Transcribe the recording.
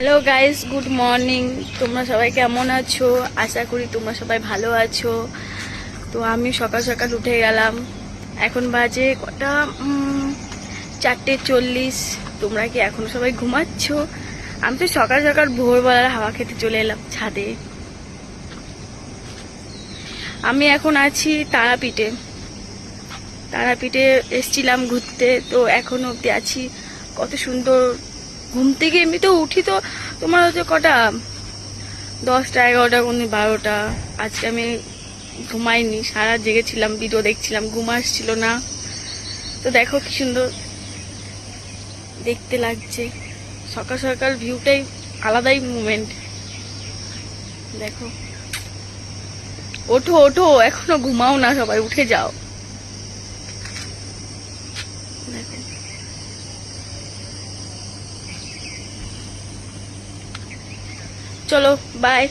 Hello guys, good morning. তোমরা সবাই কেমন আছো? আশা করি তোমরা সবাই ভালো আছো। তো আমি সকাল সকাল উঠে গেলাম। এখন বাজে কটা 4:40। তোমরা কি এখনো সবাই ঘুমাচ্ছ? আমি তো সকাল সকাল ভোরবেলার হাওয়া খেতে চলে এলাম ছাদে। আমি এখন আছি তারাপীঠে। তারাপীঠে এসছিলাম ঘুরতে, তো এখনো অব্দি আছি। কত সুন্দর। ঘুম থেকে এমনি তো উঠি তো তোমার হচ্ছে কটা 10টা 11টা কোন 12টা। আজকে আমি ঘুমাইনি, সারা জেগেছিলাম, ভিডিও দেখছিলাম, ঘুম আসছিল না। তো দেখো কি সুন্দর দেখতে লাগছে। সকাল সকাল ভিউটাই আলাদাই মুমেন্ট। দেখো, ওঠো ওঠো, এখনো ঘুমাও না, সবাই উঠে যাও। দেখো, চলো বাই।